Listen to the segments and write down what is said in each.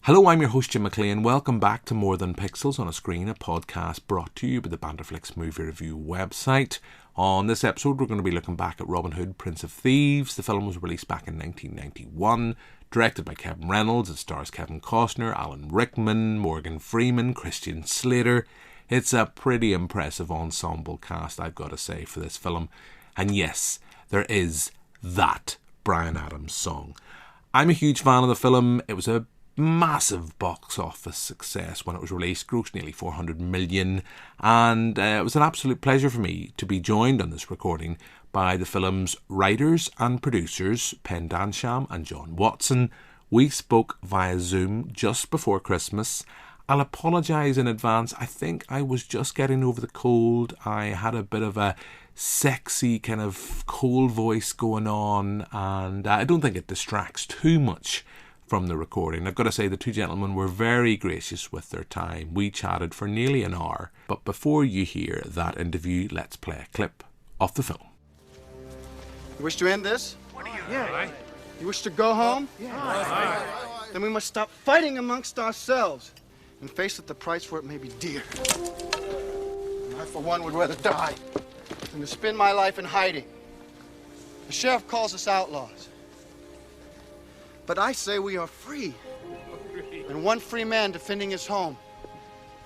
Hello, I'm your host Jim McLean. Welcome back to More Than Pixels on a Screen, a podcast brought to you by the Banderflix Movie Review website. On this episode, we're going to be looking back at Robin Hood, Prince of Thieves. The film was released back in 1991, directed by Kevin Reynolds. It stars Kevin Costner, Alan Rickman, Morgan Freeman, Christian Slater. It's a pretty impressive ensemble cast, I've got to say, for this film. And yes, there is that Bryan Adams song. I'm a huge fan of the film. It was a massive box office success when it was released, grossed nearly 400 million, and it was an absolute pleasure for me to be joined on this recording by the film's writers and producers, Pen Densham and John Watson. We spoke via Zoom just before Christmas. I'll apologise in advance. I think I was just getting over the cold. I had a bit of a sexy kind of cold voice going on, and I don't think it distracts too much from the recording. I've got to say the two gentlemen were very gracious with their time. We chatted for nearly an hour. But before you hear that interview, let's play a clip of the film. You wish to end this? What do you mean? You wish to go home? Yeah. Then we must stop fighting amongst ourselves and face that the price for it may be dear. I, for one, would rather die than to spend my life in hiding. The sheriff calls us outlaws. But I say we are free. And one free man defending his home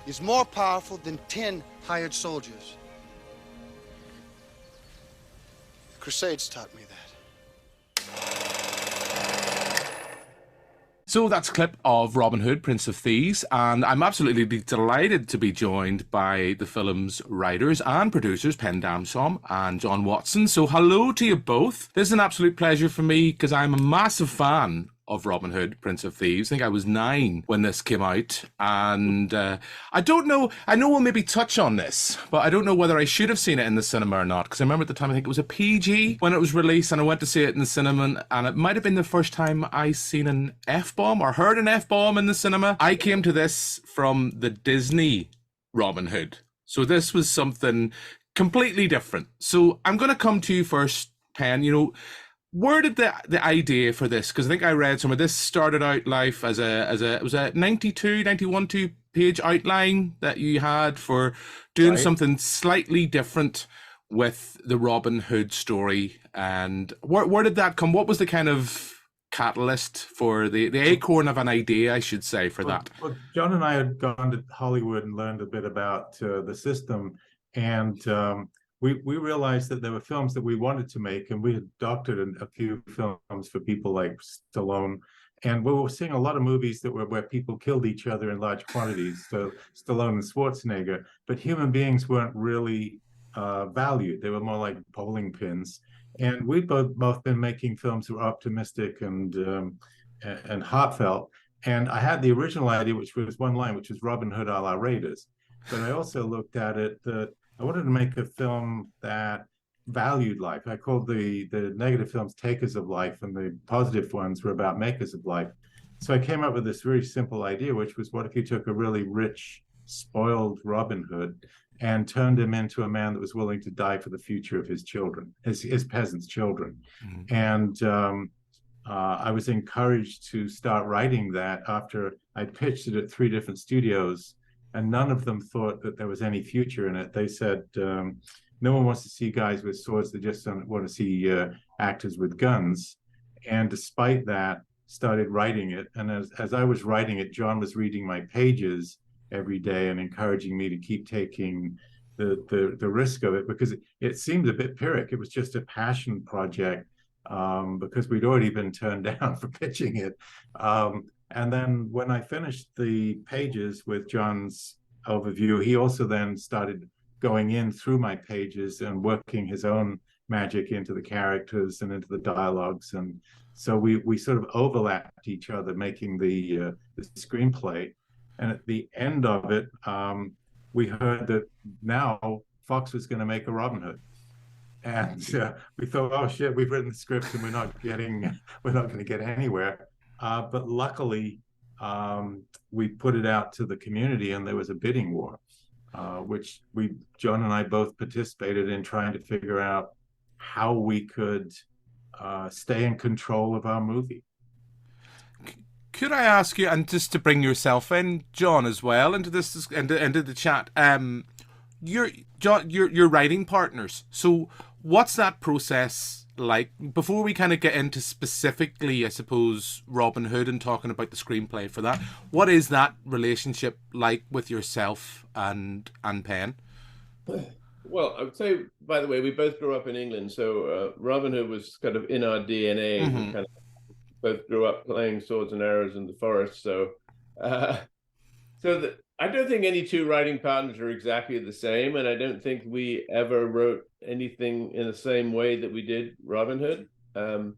is more powerful than 10 hired soldiers. The Crusades taught me that. So that's a clip of Robin Hood, Prince of Thieves, and I'm absolutely delighted to be joined by the film's writers and producers, Pen Densham and John Watson. So hello to you both. This is an absolute pleasure for me because I'm a massive fan of Robin Hood, Prince of Thieves. I think I was 9 when this came out, and I don't know, I know we'll maybe touch on this, but I don't know whether I should have seen it in the cinema or not, because I remember at the time I think it was a PG when it was released, and I went to see it in the cinema, and it might have been the first time I seen an F-bomb or heard an F-bomb in the cinema. I came to this from the Disney Robin Hood, so this was something completely different. So I'm going to come to you first, Pen. Where did the idea for this? Because I think I read some of this started out life as it was a 91 2-page outline that you had for doing something slightly different with the Robin Hood story. And where did that come? What was the kind of catalyst for the acorn of an idea, I should say, for that? Well, John and I had gone to Hollywood and learned a bit about the system, and we realized that there were films that we wanted to make, and we had doctored a few films for people like Stallone, and we were seeing a lot of movies that were where people killed each other in large quantities, so Stallone and Schwarzenegger, but human beings weren't really valued. They were more like bowling pins. And we've both been making films that were optimistic and heartfelt. And I had the original idea, which was one line, which was Robin Hood a la Raiders. But I also looked at it that I wanted to make a film that valued life. I called the negative films takers of life, and the positive ones were about makers of life. So I came up with this very simple idea, which was, what if you took a really rich, spoiled Robin Hood and turned him into a man that was willing to die for the future of his children, his peasants' children. Mm-hmm. And I was encouraged to start writing that after I pitched it at 3 different studios, and none of them thought that there was any future in it. They said, no one wants to see guys with swords, they just don't want to see actors with guns. And despite that, started writing it. And as I was writing it, John was reading my pages every day and encouraging me to keep taking the risk of it, because it seemed a bit pyrrhic. It was just a passion project, because we'd already been turned down for pitching it. And then when I finished the pages with John's overview, he also then started going in through my pages and working his own magic into the characters and into the dialogues. And so we sort of overlapped each other, making the screenplay. And at the end of it, we heard that now Fox was going to make a Robin Hood. And we thought, oh shit, we've written the script and we're not going to get anywhere. But luckily, we put it out to the community, and there was a bidding war, which John and I both participated in, trying to figure out how we could stay in control of our movie. Could I ask you, and just to bring yourself in, John, as well, into this, into the chat, your writing partners. So what's that process like? Before we kind of get into specifically, I suppose, Robin Hood and talking about the screenplay for that, what is that relationship like with yourself and Pen? Well, I would say, by the way, we both grew up in England, so Robin Hood was kind of in our DNA. Mm-hmm. We kind of both grew up playing swords and arrows in the forest. So, I don't think any two writing partners are exactly the same, and I don't think we ever wrote anything in the same way that we did Robin Hood. Penn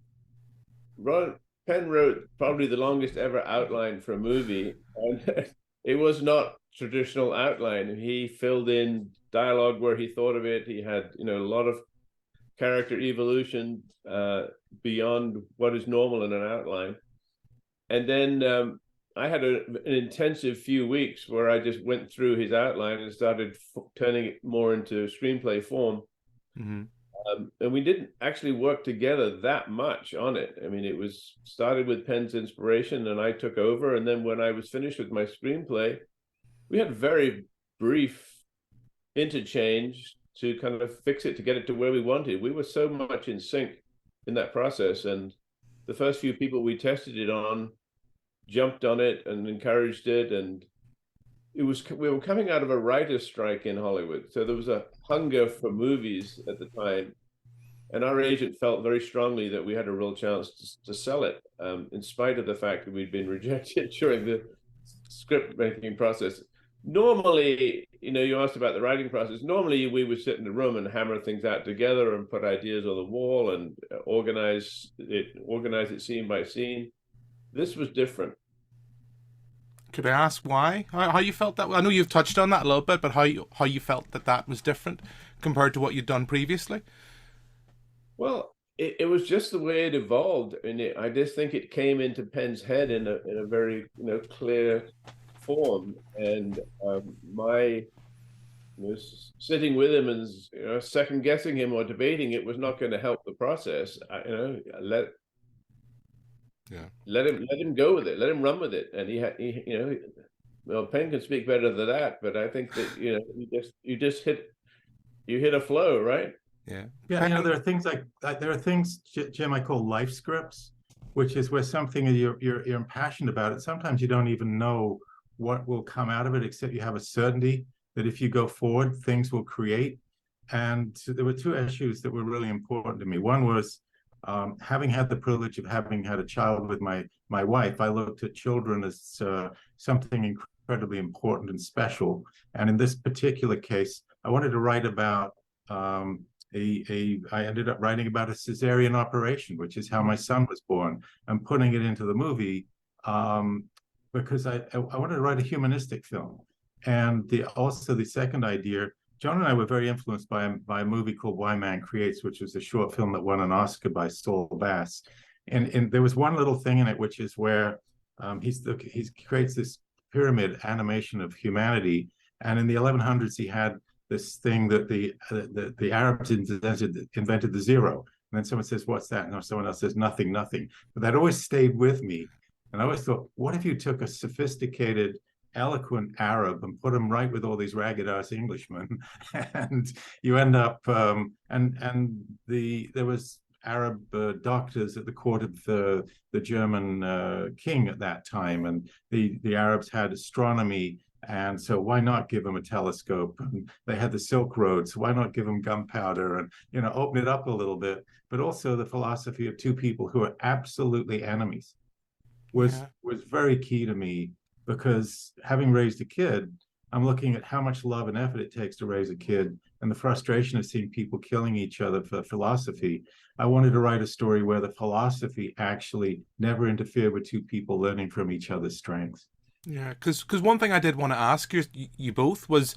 wrote probably the longest ever outline for a movie, and it was not traditional outline. He filled in dialogue where he thought of it. He had, a lot of character evolution beyond what is normal in an outline. And then I had an intensive few weeks where I just went through his outline and started turning it more into screenplay form. Mm-hmm. And we didn't actually work together that much on it. I mean, it was started with Penn's inspiration and I took over. And then when I was finished with my screenplay, we had very brief interchange to kind of fix it, to get it to where we wanted. We were so much in sync in that process. And the first few people we tested it on jumped on it and encouraged it. And we were coming out of a writer's strike in Hollywood. So there was a hunger for movies at the time. And our agent felt very strongly that we had a real chance to sell it, in spite of the fact that we'd been rejected during the script making process. Normally, you asked about the writing process. Normally, we would sit in the room and hammer things out together and put ideas on the wall and organize it scene by scene. This was different. Could I ask why? How you felt that? I know you've touched on that a little bit, but how you felt that was different compared to what you'd done previously? Well, it was just the way it evolved, and I just think it came into Penn's head in a very clear form. And my sitting with him and second guessing him or debating it was not going to help the process. Let him go with it. Let him run with it. And Penn can speak better than that. But I think that you just hit a flow, right? Yeah. There are things Jim, I call life scripts, which is where something you're impassioned about it. Sometimes you don't even know what will come out of it, except you have a certainty that if you go forward, things will create. And there were two issues that were really important to me. One was having had the privilege of having had a child with my wife, I looked at children as something incredibly important and special. And in this particular case, I wanted to write about I ended up writing about a cesarean operation, which is how my son was born, and putting it into the movie because I wanted to write a humanistic film. And also the second idea, John and I were very influenced by a movie called Why Man Creates, which was a short film that won an Oscar by Saul Bass. And there was one little thing in it, which is where he creates this pyramid animation of humanity. And in the 1100s, he had this thing that the Arabs invented the zero. And then someone says, what's that? And someone else says, nothing. But that always stayed with me. And I always thought, what if you took a sophisticated, eloquent Arab and put him right with all these ragged-ass Englishmen, and you end up there was Arab doctors at the court of the German king at that time, and the Arabs had astronomy, and so why not give them a telescope? And they had the Silk Road, so why not give them gunpowder and open it up a little bit? But also the philosophy of two people who are absolutely enemies was very key to me. Because having raised a kid, I'm looking at how much love and effort it takes to raise a kid and the frustration of seeing people killing each other for philosophy. I wanted to write a story where the philosophy actually never interfered with two people learning from each other's strengths. Yeah, because one thing I did want to ask you both was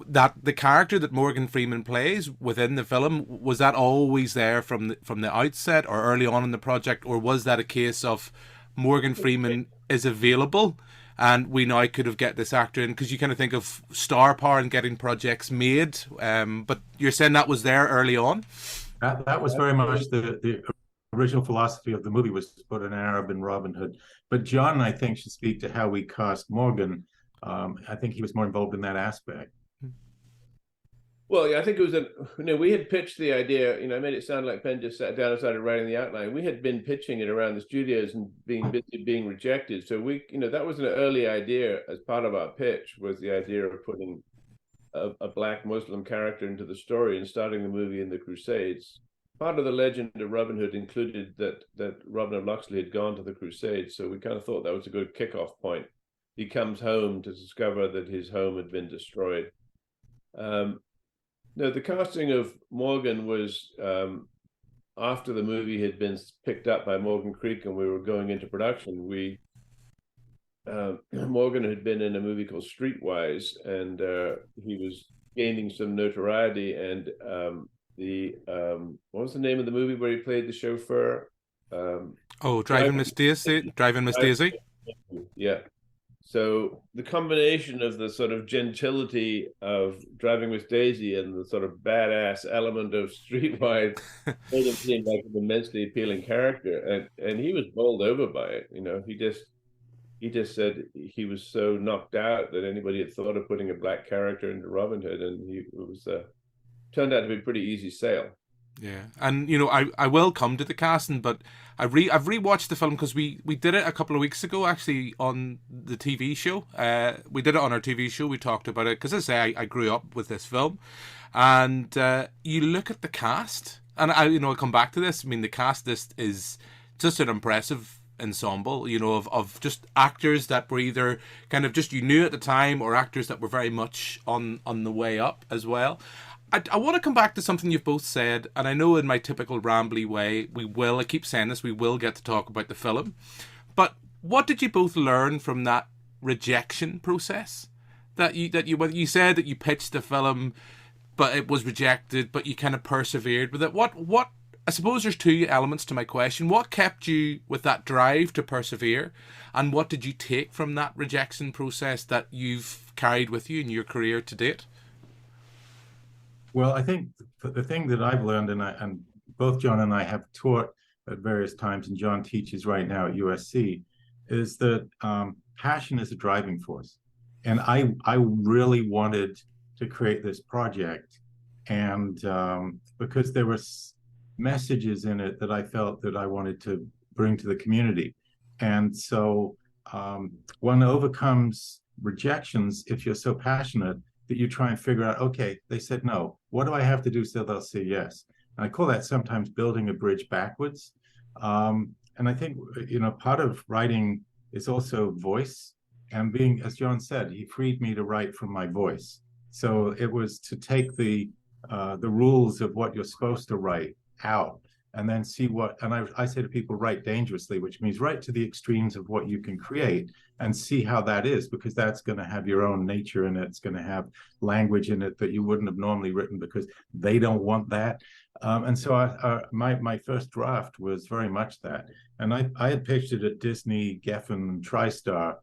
that the character that Morgan Freeman plays within the film, was that always there from the outset or early on in the project, or was that a case of Morgan Freeman is available and we now could have get this actor in? Because you kind of think of star power and getting projects made, but you're saying that was there early on? That was very much the original philosophy of the movie was to put an Arab in Robin Hood. But John, I think, should speak to how we cast Morgan. I think he was more involved in that aspect. Well, yeah, I think it was we had pitched the idea, I made it sound like Penn just sat down and started writing the outline. We had been pitching it around the studios and being rejected. So that was an early idea as part of our pitch, was the idea of putting a black Muslim character into the story and starting the movie in the Crusades. Part of the legend of Robin Hood included that Robin of Locksley had gone to the Crusades. So we kind of thought that was a good kickoff point. He comes home to discover that his home had been destroyed. No, the casting of Morgan was after the movie had been picked up by Morgan Creek and we were going into production. Morgan had been in a movie called Streetwise, and he was gaining some notoriety. And what was the name of the movie where he played the chauffeur? Driving Miss Daisy. Driving Miss Daisy. Yeah. So the combination of the sort of gentility of Driving Miss Daisy and the sort of badass element of Streetwise made him seem like an immensely appealing character, and he was bowled over by it. He just said he was so knocked out that anybody had thought of putting a black character into Robin Hood, and it was turned out to be a pretty easy sale. Yeah, and I will come to the casting, but I've rewatched the film because we did it a couple of weeks ago actually on the TV show. We did it on our TV show. We talked about it because, as I say, I grew up with this film, and you look at the cast, and I'll come back to this. I mean, the cast is just an impressive ensemble, of just actors that were either kind of just you knew at the time, or actors that were very much on the way up as well. I want to come back to something you've both said, and I know in my typical rambly way, I keep saying this, we will get to talk about the film, but what did you both learn from that rejection process? That you said that you pitched the film, but it was rejected, but you kind of persevered with it. What I suppose there's two elements to my question. What kept you with that drive to persevere, and what did you take from that rejection process that you've carried with you in your career to date? Well, I think the thing that I've learned, and both John and I have taught at various times, and John teaches right now at USC, is that passion is a driving force. And I really wanted to create this project, and because there were messages in it that I felt that I wanted to bring to the community. And so one overcomes rejections if you're so passionate that you try and figure out, okay, they said no. What do I have to do so they'll say yes? And I call that sometimes building a bridge backwards. And I think, part of writing is also voice. And being, as John said, he freed me to write from my voice. So it was to take the rules of what you're supposed to write out and then see and I say to people, write dangerously, which means write to the extremes of what you can create and see how that is, because that's going to have your own nature in it. It's going to have language in it that you wouldn't have normally written because they don't want that. And so my first draft was very much that. And I had pitched it at Disney, Geffen, TriStar,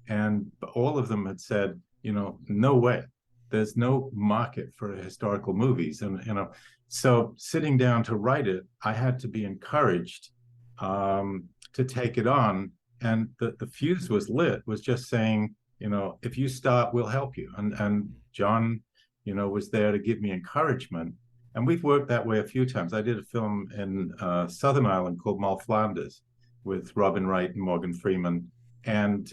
and all of them had said, no way. There's no market for historical movies. And, so sitting down to write it, I had to be encouraged to take it on. And the fuse was lit, was just saying, if you start, we'll help you. And John, was there to give me encouragement. And we've worked that way a few times. I did a film in Southern Ireland called Mull Flanders with Robin Wright and Morgan Freeman. And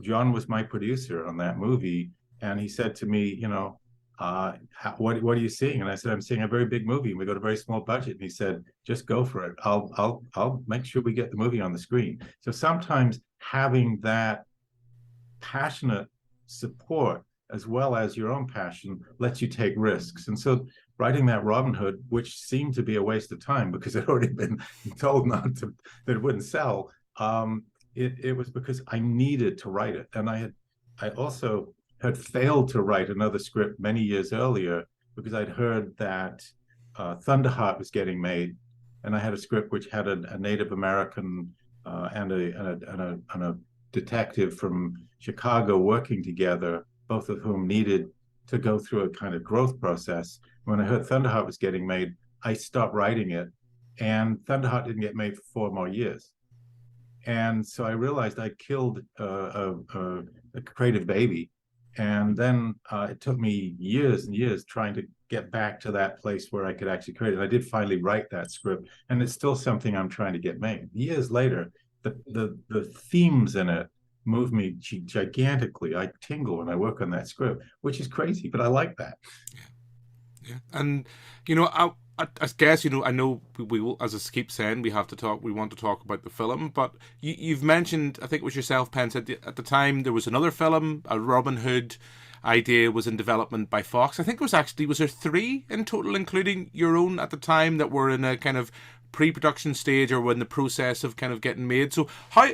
John was my producer on that movie. And he said to me, what are you seeing? And I said, I'm seeing a very big movie. We got a very small budget. And he said, just go for it. I'll make sure we get the movie on the screen. So sometimes having that passionate support as well as your own passion lets you take risks. And so writing that Robin Hood, which seemed to be a waste of time because it had already been told that it wouldn't sell, it was because I needed to write it. And I also had failed to write another script many years earlier because I'd heard that Thunderheart was getting made, and I had a script which had a Native American and a detective from Chicago working together, both of whom needed to go through a kind of growth process. When I heard Thunderheart was getting made, I stopped writing it and Thunderheart didn't get made for 4 more years. And so I realized I killed a creative baby. And then it took me years and years trying to get back to that place where I could actually create it. I did finally write that script, and it's still something I'm trying to get made. Years later, the themes in it move me gigantically. I tingle when I work on that script, which is crazy, but I like that. Yeah. And, you know, I guess, you know, I know we will, as I keep saying, we want to talk about the film, but you've mentioned, I think it was yourself, Pen, said at the time there was another film, a Robin Hood idea was in development by Fox. I think was there 3 in total, including your own at the time, that were in a kind of pre-production stage or were in the process of kind of getting made. So how...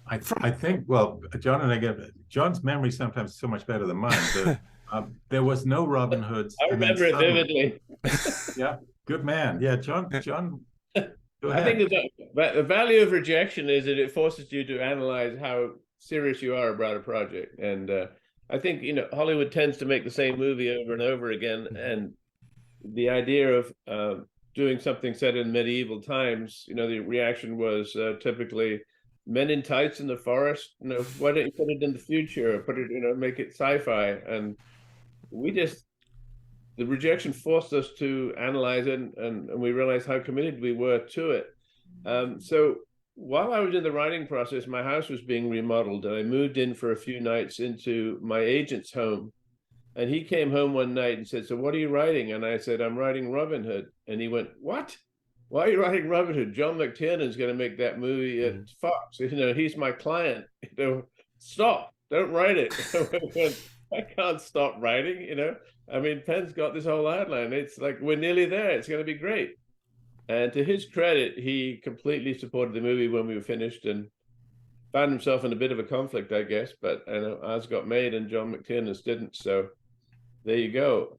I think, well, John and I get, John's memory sometimes is so much better than mine, but there was no Robin Hoods. I remember it vividly. Yeah, good man. Yeah, John, go ahead. I think the value of rejection is that it forces you to analyze how serious you are about a project. And I think, you know, Hollywood tends to make the same movie over and over again. And the idea of doing something set in medieval times, you know, the reaction was typically men in tights in the forest. You know, why don't you put it in the future, or put it, you know, make it sci-fi? And the rejection forced us to analyze it, and we realized how committed we were to it. So while I was in the writing process, my house was being remodeled, and I moved in for a few nights into my agent's home. And he came home one night and said, "So what are you writing?" And I said, "I'm writing Robin Hood." And he went, "What? Why are you writing Robin Hood? John McTiernan's going to make that movie at Fox. You know, he's my client. You know, stop. Don't write it." I can't stop writing, you know. I mean, Penn's got this whole outline. It's like, we're nearly there. It's going to be great. And to his credit, he completely supported the movie when we were finished, and found himself in a bit of a conflict, I guess. But you know, ours got made and John McTiernan's didn't. So there you go.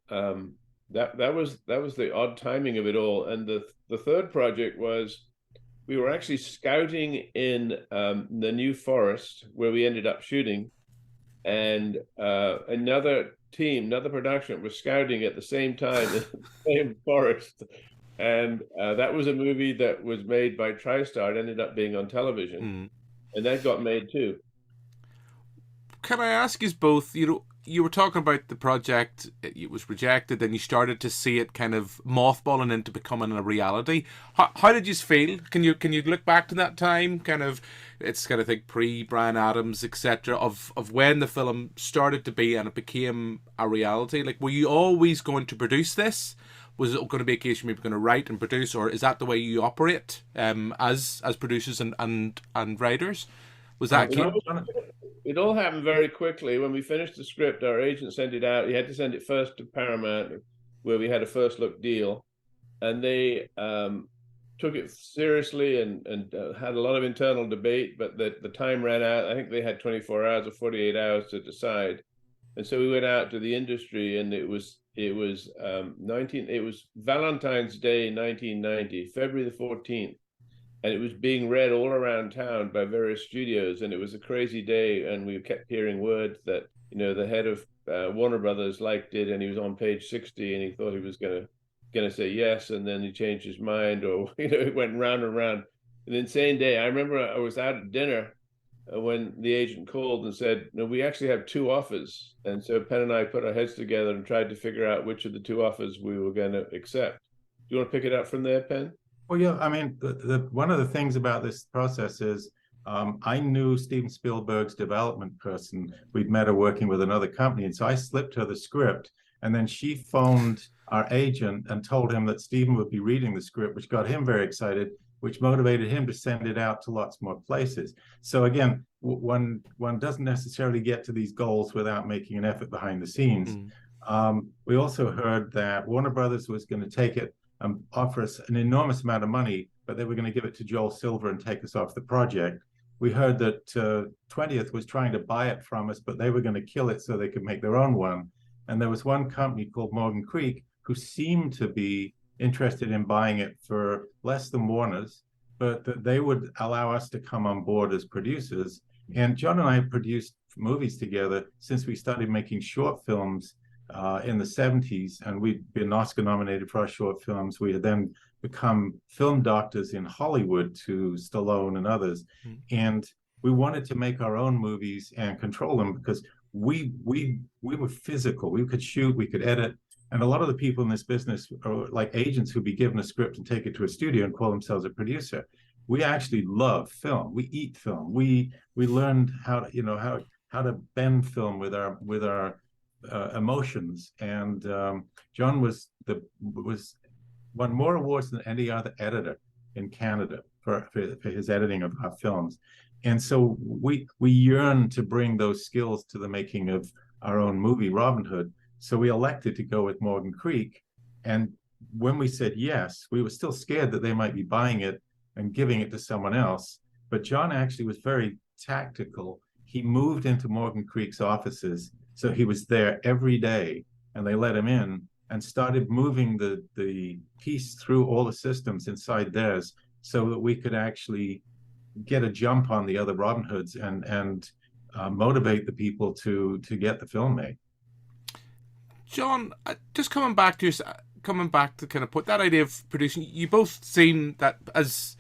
That was the odd timing of it all. And the third project was, we were actually scouting in the New Forest where we ended up shooting, and another production was scouting at the same time in the same forest. And that was a movie that was made by TriStar. It ended up being on television, and that got made too. Can I ask you both, you know, you were talking about the project, it was rejected, and you started to see it kind of mothballing into becoming a reality. How did you feel? Can you look back to that time, kind of, it's kind of think pre-Bryan Adams, etc., of when the film started to be and it became a reality? Like, were you always going to produce this? Was it going to be a case where you were going to write and produce, or is that the way you operate as producers and writers? Was that It all happened very quickly. When we finished the script, our agent sent it out. He had to send it first to Paramount, where we had a first look deal, and they took it seriously and had a lot of internal debate. But the time ran out. I think they had 24 hours or 48 hours to decide, and so we went out to the industry, and it was Valentine's Day 1990, February the 14th. And it was being read all around town by various studios, and it was a crazy day. And we kept hearing word that, you know, the head of Warner Brothers liked it, and he was on page 60, and he thought he was gonna say yes, and then he changed his mind, or you know, it went round and round. An insane day. I remember I was out at dinner when the agent called and said, "No, we actually have 2 offers." And so Penn and I put our heads together and tried to figure out which of the 2 offers we were going to accept. Do you want to pick it up from there, Penn? Well, yeah, I mean, one of the things about this process is I knew Steven Spielberg's development person. We'd met her working with another company, and so I slipped her the script, and then she phoned our agent and told him that Steven would be reading the script, which got him very excited, which motivated him to send it out to lots more places. So again, one doesn't necessarily get to these goals without making an effort behind the scenes. We also heard that Warner Brothers was going to take it and offer us an enormous amount of money, but they were going to give it to Joel Silver and take us off the project. We heard that 20th was trying to buy it from us, but they were going to kill it so they could make their own one. And there was one company called Morgan Creek who seemed to be interested in buying it for less than Warner's, but that they would allow us to come on board as producers. And John and I produced movies together since we started making short films in the 70s, and we'd been Oscar nominated for our short films. We had then become film doctors in Hollywood to Stallone and others. And we wanted to make our own movies and control them because we were physical. We could shoot, we could edit. And a lot of the people in this business are like agents who'd be given a script and take it to a studio and call themselves a producer. We actually love film. We eat film. We learned how to how to bend film with our emotions. And John won more awards than any other editor in Canada for his editing of our films. And so we yearn to bring those skills to the making of our own movie, Robin Hood. So we elected to go with Morgan Creek. And when we said yes, we were still scared that they might be buying it and giving it to someone else. But John actually was very tactical. He moved into Morgan Creek's offices. So he was there every day, and they let him in and started moving the piece through all the systems inside theirs so that we could actually get a jump on the other Robin Hoods and motivate the people to get the film made. John, just coming back to kind of put that idea of producing, you both seem that, as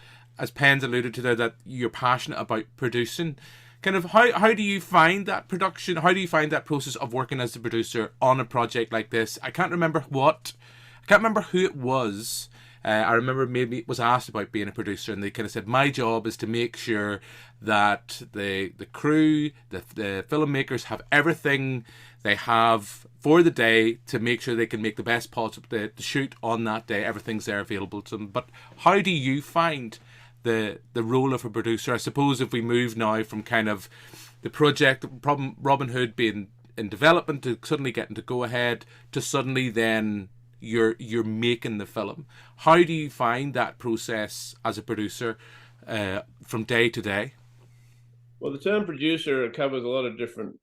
Penn's alluded to there, that you're passionate about producing. Kind of how do you find that production? How do you find that process of working as a producer on a project like this? I can't remember who it was. I remember maybe it was asked about being a producer, and they kind of said, my job is to make sure that the crew, the filmmakers have everything they have for the day to make sure they can make the best possible, the shoot on that day, everything's there available to them. But how do you find the role of a producer? I suppose if we move now from kind of the project, Robin Hood being in development, to suddenly getting to go ahead, to suddenly then you're making the film. How do you find that process as a producer from day to day? Well, the term producer covers a lot of different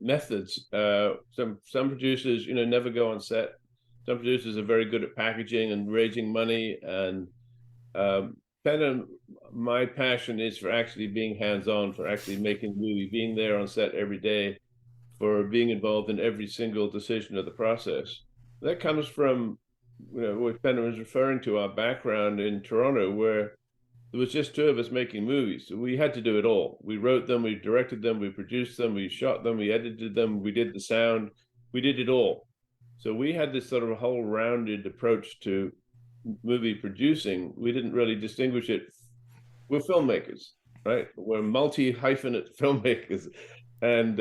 methods. Some producers, never go on set. Some producers are very good at packaging and raising money. And my passion is for actually being hands-on, for actually making a movie, being there on set every day, for being involved in every single decision of the process. That comes from, what Penn was referring to, our background in Toronto, where there was just two of us making movies. So we had to do it all. We wrote them, we directed them, we produced them, we shot them, we edited them, we did the sound, we did it all. So we had this sort of whole rounded approach to movie producing. We didn't really distinguish it. We're filmmakers, right? We're multi-hyphenate filmmakers, and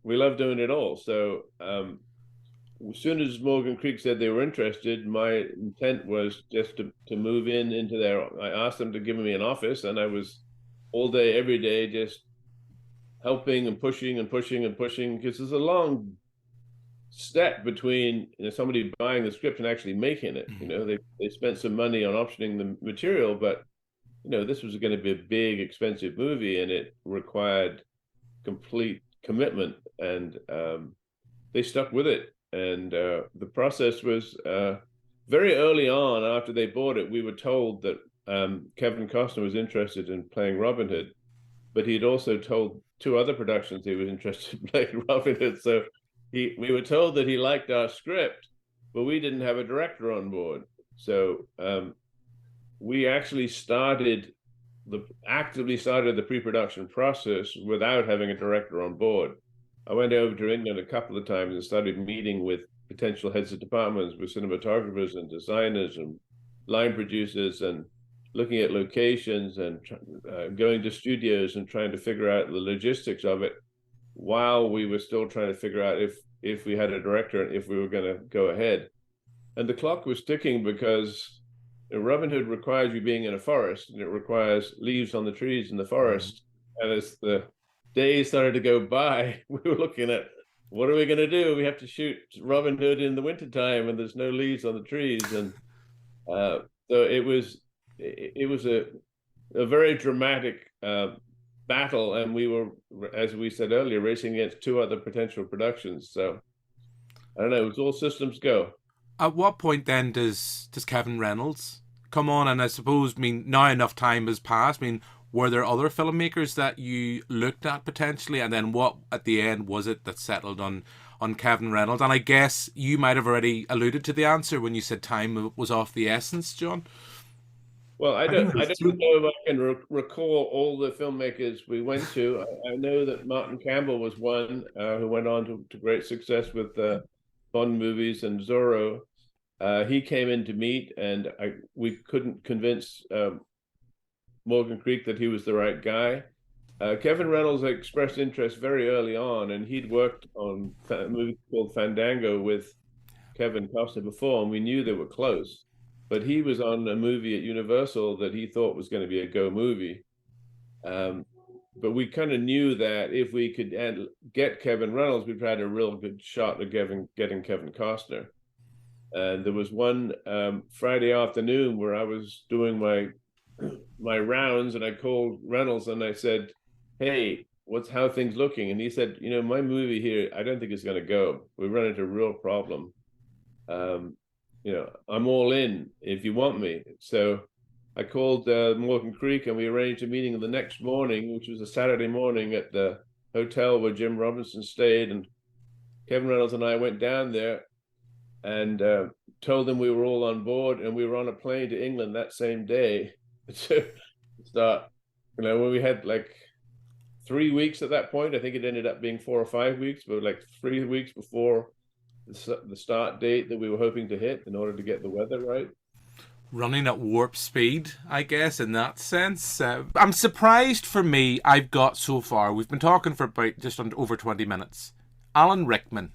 we love doing it all. So as soon as Morgan Creek said they were interested, my intent was just to move into their. I asked them to give me an office, and I was all day, every day, just helping and pushing and pushing and pushing, because there's a long step between somebody buying the script and actually making it. They spent some money on optioning the material, but this was going to be a big, expensive movie, and it required complete commitment, and they stuck with it. And the process was very early on. After they bought it, we were told that Kevin Costner was interested in playing Robin Hood, but he'd also told two other productions he was interested in playing Robin Hood. So we were told that he liked our script, but we didn't have a director on board. So we actually actively started the pre-production process without having a director on board. I went over to England a couple of times and started meeting with potential heads of departments, with cinematographers and designers and line producers, and looking at locations and going to studios and trying to figure out the logistics of it, while we were still trying to figure out if we had a director and if we were going to go ahead. And the clock was ticking, because Robin Hood requires you being in a forest, and it requires leaves on the trees in the forest. And as the days started to go by, we were looking at, what are we going to do? We have to shoot Robin Hood in the wintertime, and there's no leaves on the trees. And so it was a very dramatic battle, and we were, as we said earlier, racing against two other potential productions. So I don't know, it was all systems go. At what point then does Kevin Reynolds come on? And I suppose, now enough time has passed. Were there other filmmakers that you looked at potentially, and then what at the end was it that settled on on Kevin Reynolds. And I guess you might have already alluded to the answer when you said time was of the essence, John. Well, I don't know two. if I can recall all the filmmakers we went to. I know that Martin Campbell was one who went on to great success with Bond movies and Zorro. He came in to meet, and we couldn't convince Morgan Creek that he was the right guy. Kevin Reynolds expressed interest very early on, and he'd worked on a movie called Fandango with Kevin Costner before, and we knew they were close. But he was on a movie at Universal that he thought was going to be a go movie. But we kind of knew that if we could get Kevin Reynolds, we'd had a real good shot at getting Kevin Costner. And there was one Friday afternoon where I was doing my rounds, and I called Reynolds and I said, "Hey, how things looking?" And he said, "My movie here, I don't think it's going to go. We run into a real problem. I'm all in if you want me." So I called Morgan Creek, and we arranged a meeting the next morning, which was a Saturday morning, at the hotel where Jim Robinson stayed. And Kevin Reynolds and I went down there and told them we were all on board, and we were on a plane to England that same day to start. When we had like 3 weeks at that point, I think it ended up being 4 or 5 weeks, but like 3 weeks before the start date that we were hoping to hit in order to get the weather right. Running at warp speed, I guess, in that sense. I'm surprised. For me, I've got so far, we've been talking for about just over 20 minutes. Alan Rickman,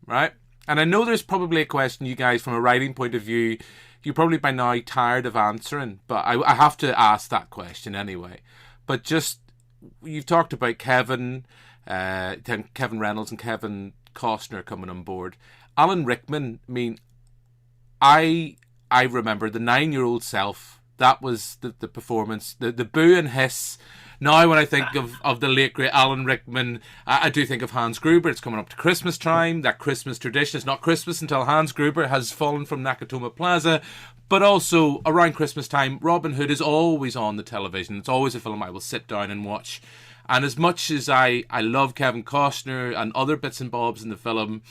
right? And I know there's probably a question you guys, from a writing point of view, you're probably by now tired of answering, but I have to ask that question anyway. But just, you've talked about Kevin Reynolds and Kevin Costner coming on board. Alan Rickman, I remember the 9-year-old self. That was the performance, the boo and hiss. Now, when I think of the late, great Alan Rickman, I do think of Hans Gruber. It's coming up to Christmas time, that Christmas tradition. It's not Christmas until Hans Gruber has fallen from Nakatomi Plaza. But also, around Christmas time, Robin Hood is always on the television. It's always a film I will sit down and watch. And as much as I love Kevin Costner and other bits and bobs in the film,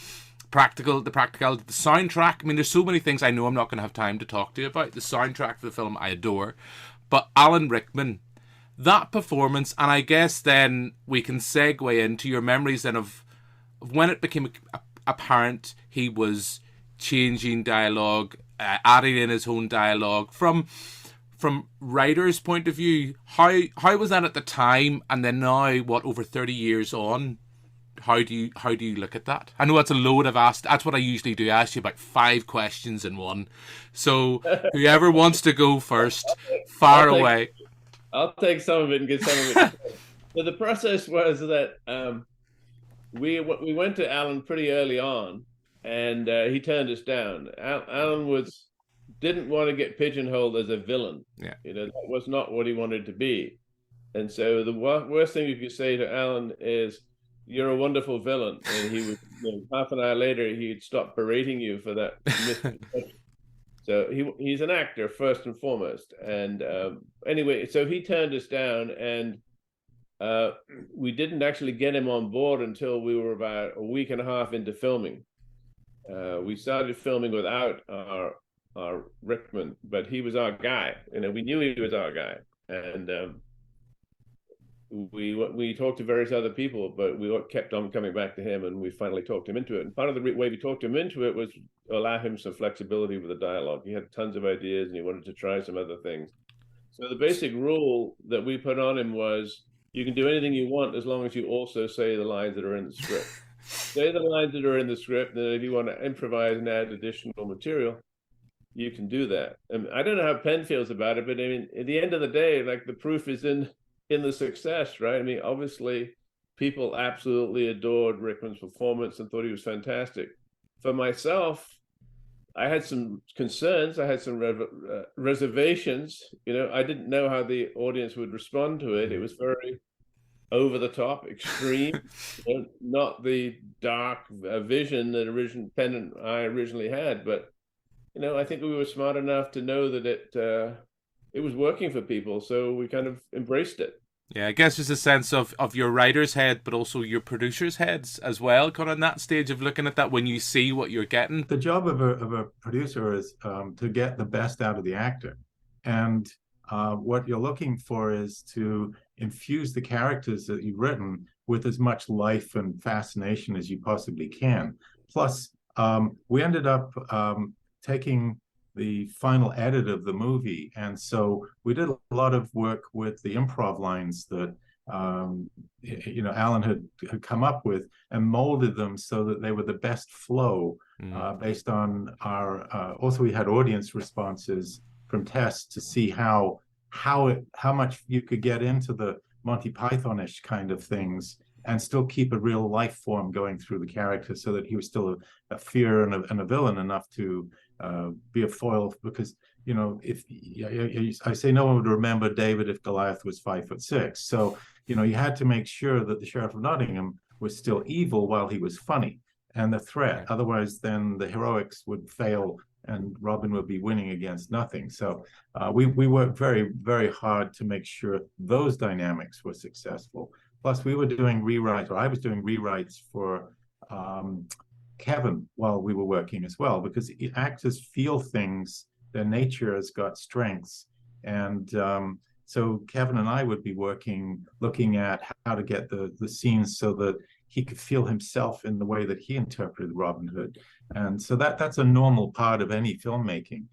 the practicality, the soundtrack, there's so many things I know I'm not going to have time to talk to you about. The soundtrack for the film I adore. But Alan Rickman, that performance, and I guess then we can segue into your memories then of when it became apparent he was changing dialogue, adding in his own dialogue. From writer's point of view, how was that at the time, and then now, over 30 years on, how do you look at that? I know that's a load I've asked. That's what I usually do. I ask you about 5 questions in one. So whoever wants to go first, fire away. I'll take some of it and get some of it. So the process was that we went to Alan pretty early on, and he turned us down. Alan didn't want to get pigeonholed as a villain. Yeah, that was not what he wanted to be. And so the worst thing you could say to Alan is, "You're a wonderful villain," and he was half an hour later he'd stop berating you for that. So he's an actor first and foremost. And anyway, so he turned us down, and we didn't actually get him on board until we were about a week and a half into filming. We started filming without our Rickman, but he was our guy. We knew he was our guy, and we talked to various other people, but we kept on coming back to him, and we finally talked him into it. And part of the way we talked him into it was allow him some flexibility with the dialogue. He had tons of ideas, and he wanted to try some other things. So the basic rule that we put on him was, you can do anything you want as long as you also say the lines that are in the script. Say the lines that are in the script, and if you want to improvise and add additional material, you can do that. And I don't know how Penn feels about it, but at the end of the day, the proof is in the success, right? Obviously, people absolutely adored Rickman's performance and thought he was fantastic. For myself, I had some concerns. I had some reservations. I didn't know how the audience would respond to it. It was very over the top, extreme, not the dark vision that Penn and I originally had. But I think we were smart enough to know that it was working for people, so we kind of embraced it. Yeah, I guess there's a sense of your writer's head, but also your producer's heads as well, kind of in that stage of looking at that when you see what you're getting. The job of a producer is to get the best out of the actor. And what you're looking for is to infuse the characters that you've written with as much life and fascination as you possibly can. Plus, we ended up taking the final edit of the movie. And so we did a lot of work with the improv lines that Alan had come up with and molded them so that they were the best flow based on our. Also, we had audience responses from tests to see how much you could get into the Monty Pythonish kind of things and still keep a real life form going through the character, so that he was still a fear and a villain enough to be a foil. Because if I say no one would remember David if Goliath was 5'6", so you had to make sure that the Sheriff of Nottingham was still evil while he was funny and the threat. Otherwise, then the heroics would fail and Robin would be winning against nothing. So we worked very, very hard to make sure those dynamics were successful. Plus, we were doing rewrites, or I was doing rewrites for Kevin while we were working as well, because actors feel things, their nature has got strengths. And so Kevin and I would be working, looking at how to get the scenes so that he could feel himself in the way that he interpreted Robin Hood. And so that's a normal part of any filmmaking.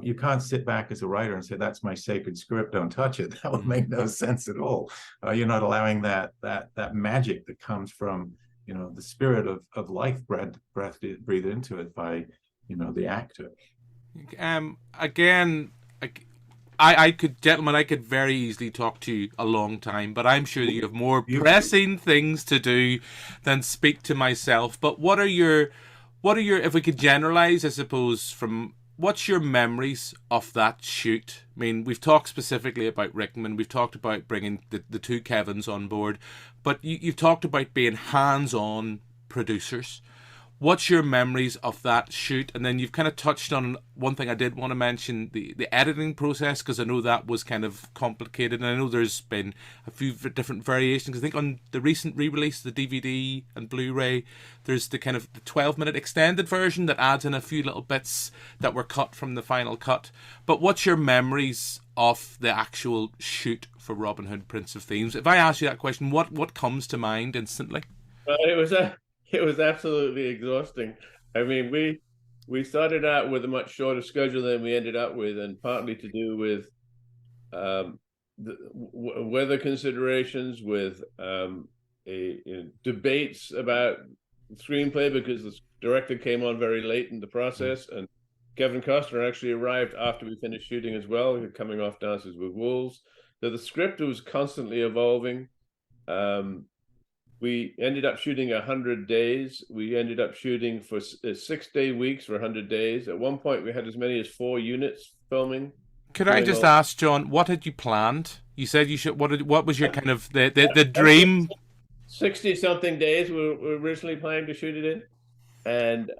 You can't sit back as a writer and say, that's my sacred script, don't touch it. That would make no sense at all. You're not allowing that magic that comes from, the spirit of life breathed into it by, the actor. Again, I could, gentlemen, I could very easily talk to you a long time, but I'm sure that you have more pressing things to do than speak to myself. But what are your, if we could generalize, I suppose, from what's your memories of that shoot? I mean, we've talked specifically about Rickman, we've talked about bringing the two Kevins on board, but you've talked about being hands-on producers. What's your memories of that shoot? And then you've kind of touched on one thing I did want to mention, the editing process, because I know that was kind of complicated. And I know there's been a few different variations. I think on the recent re-release, the DVD and Blu-ray, there's the kind of the 12-minute extended version that adds in a few little bits that were cut from the final cut. But what's your memories of the actual shoot for Robin Hood, Prince of Thieves? If I ask you that question, what comes to mind instantly? It was absolutely exhausting. I mean, we started out with a much shorter schedule than we ended up with, and partly to do with the weather considerations, with debates about screenplay, because the director came on very late in the process, and Kevin Costner actually arrived after we finished shooting as well, coming off Dances with Wolves. So the script was constantly evolving. We ended up shooting 100 days. We ended up shooting for 6-day weeks for 100 days. At one point, we had as many as 4 units filming. Could I just ask, John, what had you planned? You said you should. What was your kind of the dream? 60-something days we were originally planning to shoot it in, and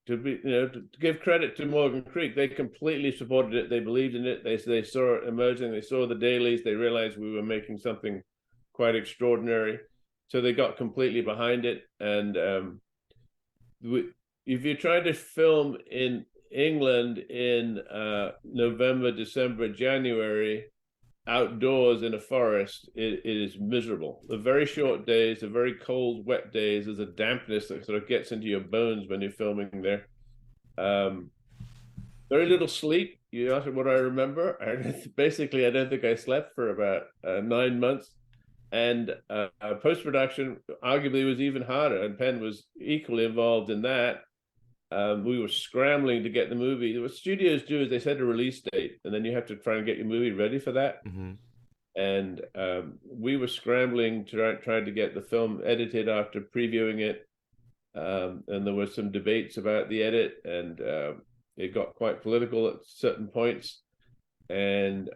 to give credit to Morgan Creek, they completely supported it. They believed in it. They saw it emerging. They saw the dailies. They realized we were making something quite extraordinary. So they got completely behind it. And if you try to film in England in November, December, January, outdoors in a forest, it is miserable. The very short days, the very cold, wet days, there's a dampness that sort of gets into your bones when you're filming there. Very little sleep. You asked what I remember. Basically, I don't think I slept for about 9 months. And post-production arguably was even harder, and Penn was equally involved in that. We were scrambling to get the movie. What studios do is they set a release date, and then you have to try and get your movie ready for that. Mm-hmm. And we were scrambling to try to get the film edited after previewing it. And there were some debates about the edit, and it got quite political at certain points. And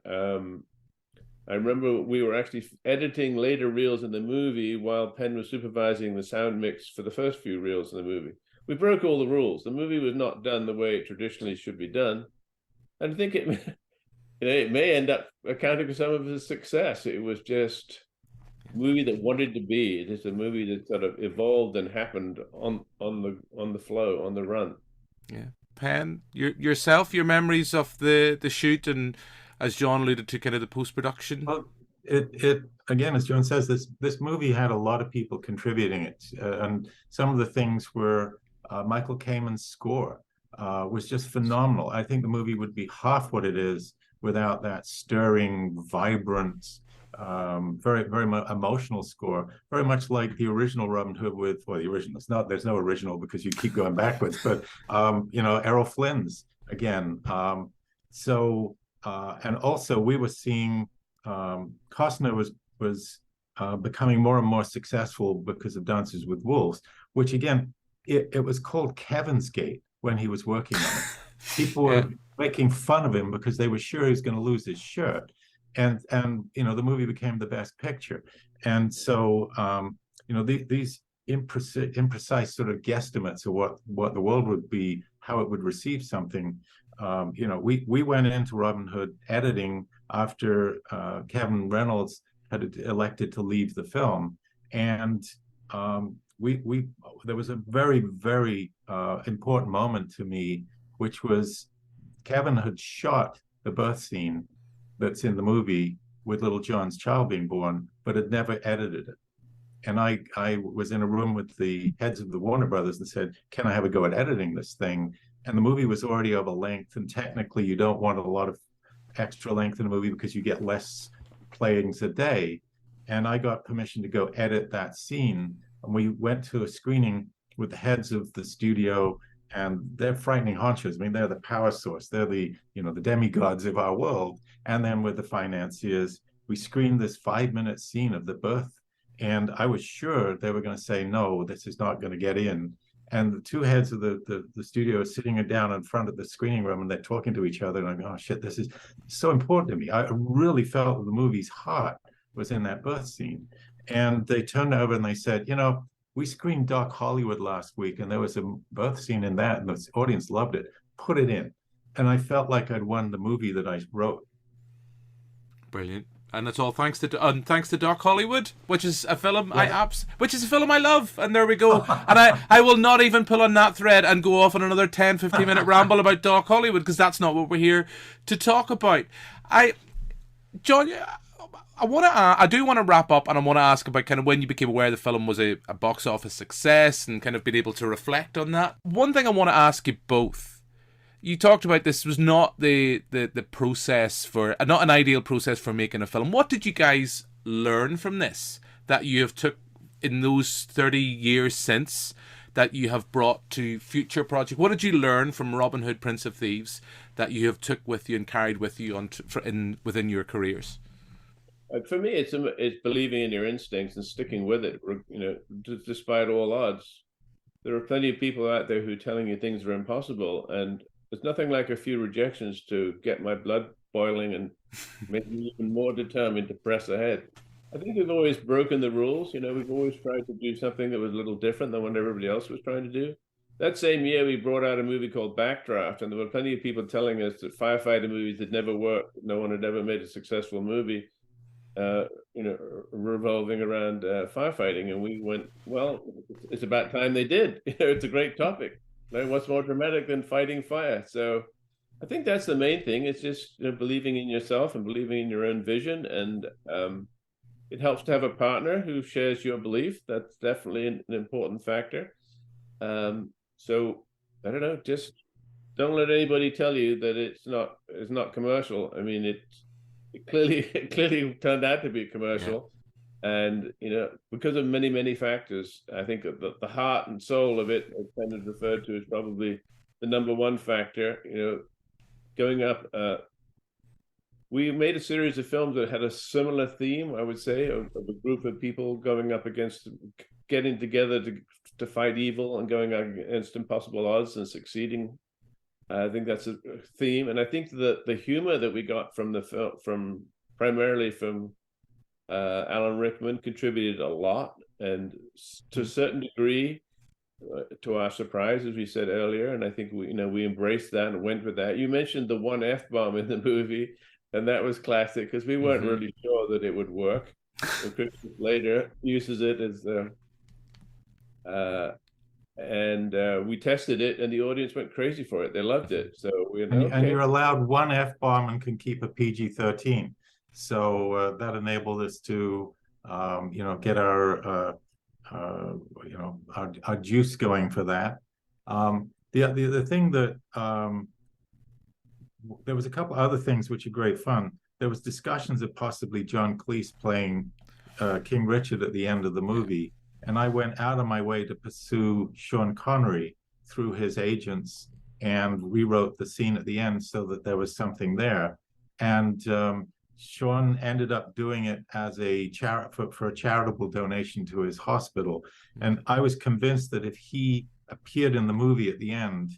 I remember we were actually editing later reels in the movie while Penn was supervising the sound mix for the first few reels in the movie. We broke all the rules. The movie was not done the way it traditionally should be done. And I think it may end up accounting for some of his success. It was just a movie that wanted to be. It is a movie that sort of evolved and happened on the flow, on the run. Yeah. Pen, yourself, your memories of the shoot, and as John alluded to, kind of the post production. Well, it again, as John says, this movie had a lot of people contributing it, and some of the things were Michael Kamen's score was just phenomenal. I think the movie would be half what it is without that stirring, vibrant, very very emotional score. Very much like the original Robin Hood with, well, the original. It's not. There's no original because you keep going backwards. But Errol Flynn's again. And also we were seeing Costner was becoming more and more successful because of Dances with Wolves, which again, it was called Kevin's Gate when he was working on it. People were making fun of him because they were sure he was going to lose his shirt. And the movie became the best picture. And so, these imprecise sort of guesstimates of what the world would be, how it would receive something. We went into Robin Hood editing after Kevin Reynolds had elected to leave the film, and there was a very very important moment to me, which was Kevin had shot the birth scene that's in the movie with little John's child being born, but had never edited it. And I was in a room with the heads of the Warner Brothers and said, "Can I have a go at editing this thing?" And the movie was already over length, and technically you don't want a lot of extra length in a movie because you get less playings a day. And I got permission to go edit that scene, and we went to a screening with the heads of the studio, and they're frightening honchos. I mean, they're the power source. They're the demigods of our world. And then with the financiers, we screened this 5-minute scene of the birth, and I was sure they were going to say, no, this is not going to get in. And the two heads of the studio are sitting down in front of the screening room, and they're talking to each other. And I go, oh shit, this is so important to me. I really felt the movie's heart was in that birth scene. And they turned over and they said, we screened Doc Hollywood last week, and there was a birth scene in that, and the audience loved it. Put it in. And I felt like I'd won the movie that I wrote. Brilliant. And it's all thanks to Doc Hollywood, which is a film I love. And there we go. And I will not even pull on that thread and go off on another 10-15 minute ramble about Doc Hollywood, because that's not what we're here to talk about. John, I do want to wrap up, and I want to ask about kind of when you became aware the film was a box office success and kind of being able to reflect on that. One thing I want to ask you both. You talked about this was not the process for, not an ideal process for making a film. What did you guys learn from this that you have took in those 30 years since that you have brought to future projects? What did you learn from Robin Hood, Prince of Thieves that you have took with you and carried with you within your careers? For me, it's believing in your instincts and sticking with it, despite all odds. There are plenty of people out there who are telling you things are impossible, and there's nothing like a few rejections to get my blood boiling and make me even more determined to press ahead. I think we've always broken the rules. We've always tried to do something that was a little different than what everybody else was trying to do. That same year, we brought out a movie called Backdraft, and there were plenty of people telling us that firefighter movies had never worked. No one had ever made a successful movie, revolving around firefighting. And we went, well, it's about time they did. It's a great topic. What's more dramatic than fighting fire? So I think that's the main thing. It's just believing in yourself and believing in your own vision. And it helps to have a partner who shares your belief. That's definitely an important factor. So I don't know, just don't let anybody tell you that it's not commercial. I mean, it clearly turned out to be commercial. Yeah. And, because of many, many factors, I think the heart and soul of it, as Pen has referred to, is probably the number one factor. Going up, we made a series of films that had a similar theme, I would say, of a group of people getting together to fight evil and going against impossible odds and succeeding. I think that's a theme. And I think that the humor that we got from the film, primarily from Alan Rickman, contributed a lot, and to a certain degree, to our surprise, as we said earlier, and I think we embraced that and went with that. You mentioned the one F-bomb in the movie. and that was classic because we weren't really sure that it would work. And Christmas later uses it as we tested it, and the audience went crazy for it. They loved it. So and you're allowed one F-bomb and can keep a PG-13. So that enabled us to, get our juice going for that. The thing that there was a couple other things which are great fun. There was discussions of possibly John Cleese playing King Richard at the end of the movie, and I went out of my way to pursue Sean Connery through his agents and rewrote the scene at the end so that there was something there. And Sean ended up doing it as for a charitable donation to his hospital. And I was convinced that if he appeared in the movie at the end,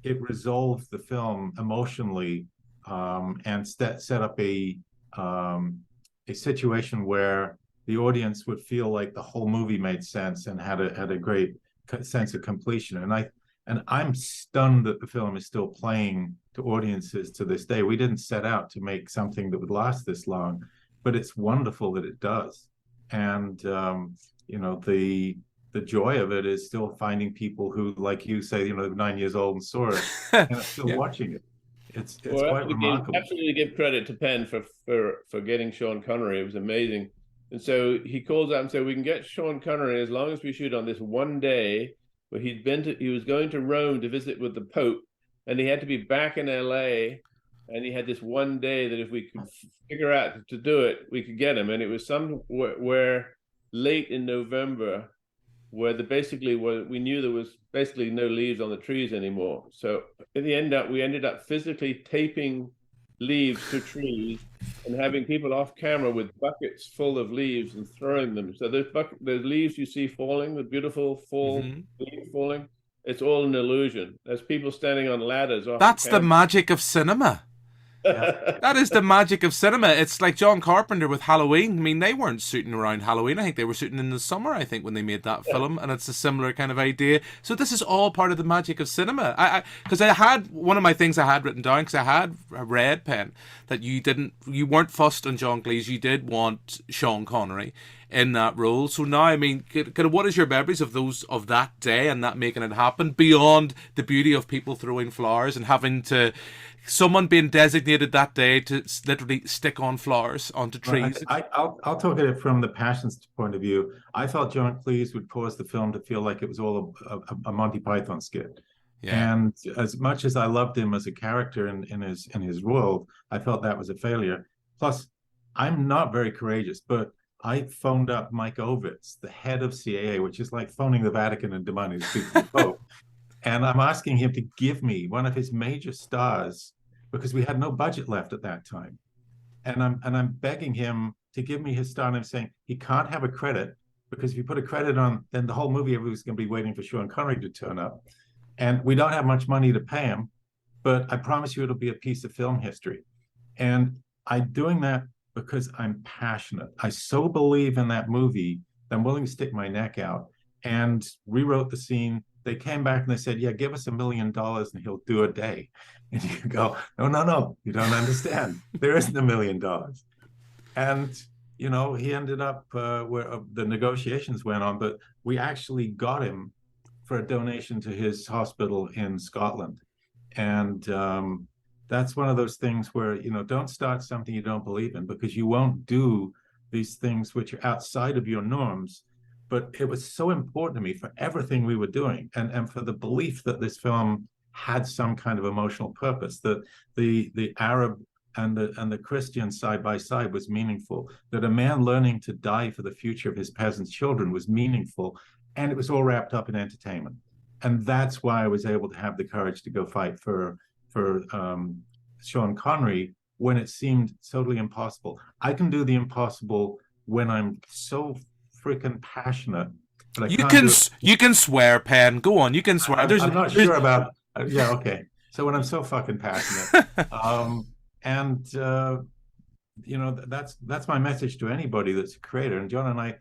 it resolved the film emotionally, and set up a situation where the audience would feel like the whole movie made sense and had a great sense of completion. And I'm stunned that the film is still playing to audiences to this day. We didn't set out to make something that would last this long, but it's wonderful that it does. And the joy of it is still finding people who, like you say, 9 years old and saw it and are still watching it. It's quite remarkable. Absolutely give credit to Penn for getting Sean Connery. It was amazing. And so he calls out and said, we can get Sean Connery as long as we shoot on this one day where he was going to Rome to visit with the Pope, and he had to be back in LA, and he had this one day that if we could figure out to do it, we could get him. And it was somewhere late in November, where we knew there was basically no leaves on the trees anymore. So in the end, we ended up physically taping leaves to trees and having people off camera with buckets full of leaves and throwing them. So those leaves you see falling, the beautiful fall leaves falling, it's all an illusion. There's people standing on ladders off. That's the magic of cinema. Yeah. That is the magic of cinema. It's like John Carpenter with Halloween. I mean, they weren't shooting around Halloween. I think they were shooting in the summer, I think, when they made that film, and it's a similar kind of idea. So this is all part of the magic of cinema. Because I had one of my things I had written down, because I had read, Pen, that you weren't fussed on John Cleese. You did want Sean Connery in that role. So now, I mean, what is your memories of that day and that making it happen, beyond the beauty of people throwing flowers and having someone being designated that day to literally stick on flowers onto trees? I'll talk at it from the passion's point of view. I thought John Cleese would cause the film to feel like it was all a Monty Python skit. Yeah. And as much as I loved him as a character in his world, I felt that was a failure. Plus, I'm not very courageous, but I phoned up Mike Ovitz, the head of CAA, which is like phoning the Vatican and demanding to speak to the Pope. And I'm asking him to give me one of his major stars, because we had no budget left at that time. And I'm begging him to give me his star, and I'm saying he can't have a credit, because if you put a credit on, then the whole movie, everybody's going to be waiting for Sean Connery to turn up. And we don't have much money to pay him, but I promise you it'll be a piece of film history. And I'm doing that because I'm passionate. I so believe in that movie that I'm willing to stick my neck out, and rewrote the scene. They came back and they said, yeah, give us $1 million and he'll do a day. And you go, no, you don't understand. There isn't $1 million. And, he ended up where the negotiations went on, but we actually got him for a donation to his hospital in Scotland. And that's one of those things where, don't start something you don't believe in, because you won't do these things which are outside of your norms. But it was so important to me for everything we were doing, and for the belief that this film had some kind of emotional purpose, that the Arab and the Christian side by side was meaningful, that a man learning to die for the future of his peasants' children was meaningful, and it was all wrapped up in entertainment. And that's why I was able to have the courage to go fight for Sean Connery when it seemed totally impossible. I can do the impossible when I'm so freaking passionate. But you can swear, Pen. Go on, you can swear. I'm not sure about. Yeah, okay. So when I'm so fucking passionate, that's my message to anybody that's a creator. And John and I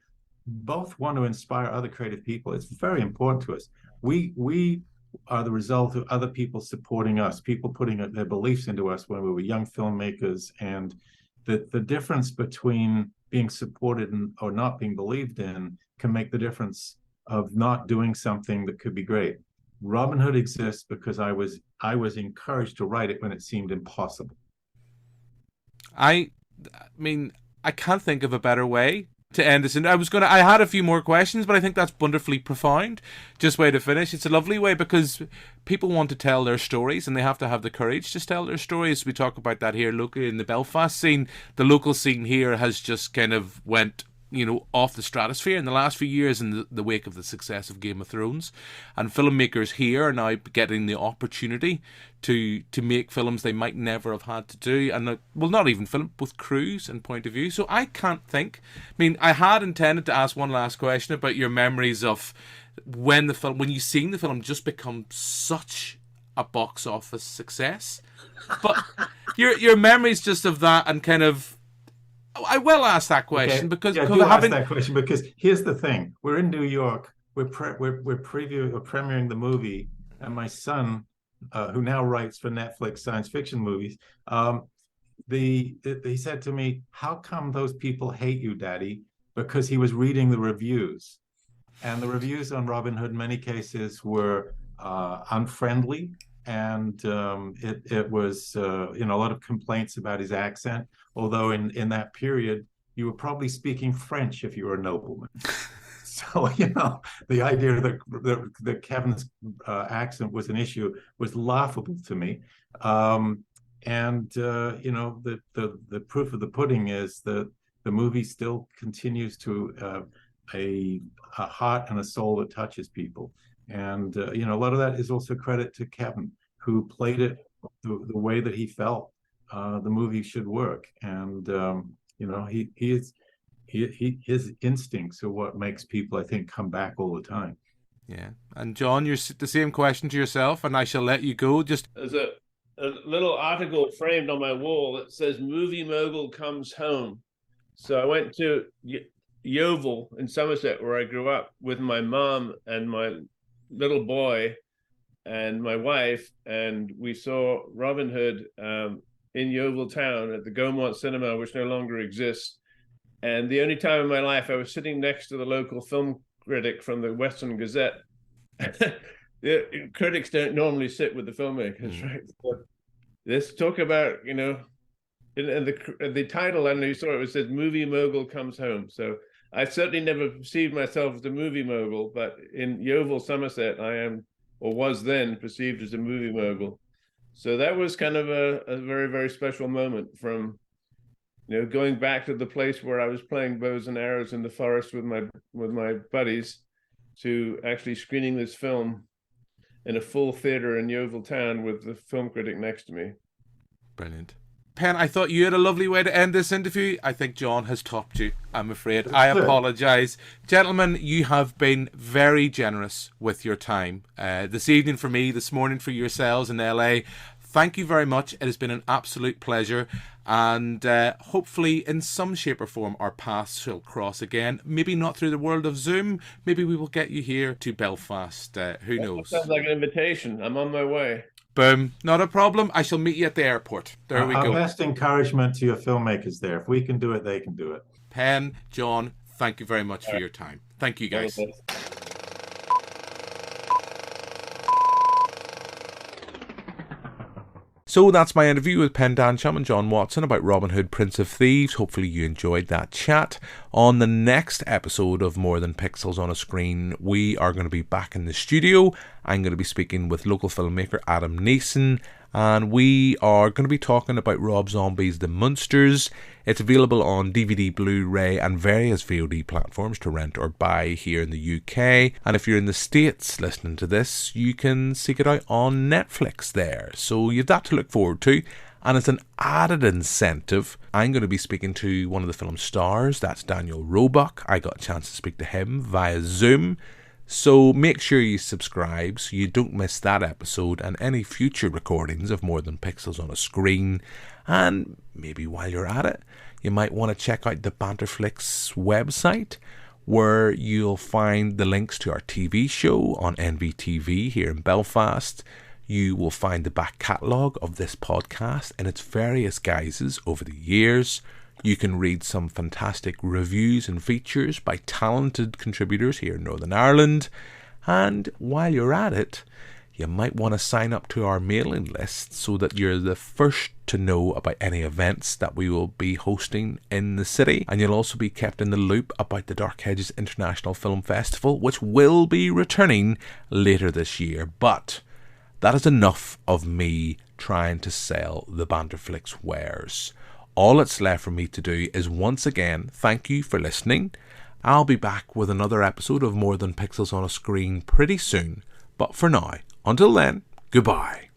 both want to inspire other creative people. It's very important to us. We are the result of other people supporting us, people putting their beliefs into us when we were young filmmakers. And the difference between being supported or not being believed in can make the difference of not doing something that could be great. Robin Hood exists because I was encouraged to write it when it seemed impossible. I mean, I can't think of a better way to end this. And I had a few more questions, but I think that's wonderfully profound. Just way to finish. It's a lovely way because people want to tell their stories and they have to have the courage to tell their stories. We talk about that here locally in the Belfast scene. The local scene here has just kind of went, off the stratosphere in the last few years in the wake of the success of Game of Thrones. And filmmakers here are now getting the opportunity to make films they might never have had to do, and not even film with crews and point of view. So I can't think. I mean, I had intended to ask one last question about your memories of when you seen the film just become such a box office success. But your memories just of that and kind of. I will ask that question because ask that question because here's the thing: we're in New York. We're premiering the movie, and my son, who now writes for Netflix science fiction movies, he said to me, "How come those people hate you, Daddy?" Because he was reading the reviews, and the reviews on Robin Hood in many cases were unfriendly. And it was, a lot of complaints about his accent. Although in that period, you were probably speaking French if you were a nobleman. So, the idea that Kevin's accent was an issue was laughable to me. The proof of the pudding is that the movie still continues to a heart and a soul that touches people. And, a lot of that is also credit to Kevin, who played it the way that he felt the movie should work. And, his instincts are what makes people, I think, come back all the time. Yeah. And John, you're the same question to yourself, and I shall let you go. There's a little article framed on my wall that says "Movie Mogul Comes Home." So I went to Yeovil in Somerset, where I grew up, with my mom and my little boy and my wife, and we saw Robin Hood in Yeovil town at the Gaumont Cinema, which no longer exists. And the only time in my life I was sitting next to the local film critic from the Western Gazette. The critics don't normally sit with the filmmakers, right? So let's talk about, and the title, I don't know, you saw it said "Movie Mogul Comes Home." So I certainly never perceived myself as a movie mogul, but in Yeovil, Somerset, I am, or was then, perceived as a movie mogul. So that was kind of a very, very special moment from, going back to the place where I was playing bows and arrows in the forest with my buddies, to actually screening this film in a full theater in Yeovil town with the film critic next to me. Brilliant. Pen, I thought you had a lovely way to end this interview. I think John has topped you, I'm afraid. I apologise. Gentlemen, you have been very generous with your time. This evening for me, this morning for yourselves in LA. Thank you very much. It has been an absolute pleasure. And hopefully in some shape or form our paths shall cross again. Maybe not through the world of Zoom. Maybe we will get you here to Belfast. Who knows? That sounds like an invitation. I'm on my way. Boom. Not a problem. I shall meet you at the airport. There we go. Our best encouragement to your filmmakers there. If we can do it, they can do it. Pen, John, thank you very much for your time. Thank you, guys. So that's my interview with Pen Densham and John Watson about Robin Hood, Prince of Thieves. Hopefully you enjoyed that chat. On the next episode of More Than Pixels on a Screen, we are going to be back in the studio. I'm going to be speaking with local filmmaker Adam Neeson, and we are going to be talking about Rob Zombie's The Munsters. It's available on DVD, Blu-ray and various VOD platforms to rent or buy here in the UK. And if you're in the States listening to this, you can seek it out on Netflix there. So you've that to look forward to. And as an added incentive, I'm going to be speaking to one of the film's stars. That's Daniel Roebuck. I got a chance to speak to him via Zoom. So make sure you subscribe so you don't miss that episode and any future recordings of More Than Pixels on a Screen. And maybe while you're at it, you might want to check out the Banterflix website, where you'll find the links to our TV show on NVTV here in Belfast. You will find the back catalogue of this podcast in its various guises over the years. You can read some fantastic reviews and features by talented contributors here in Northern Ireland. And while you're at it, you might want to sign up to our mailing list so that you're the first to know about any events that we will be hosting in the city. And you'll also be kept in the loop about the Dark Hedges International Film Festival, which will be returning later this year. But that is enough of me trying to sell the Banderflix wares. All that's left for me to do is once again thank you for listening. I'll be back with another episode of More Than Pixels on a Screen pretty soon. But for now, until then, goodbye.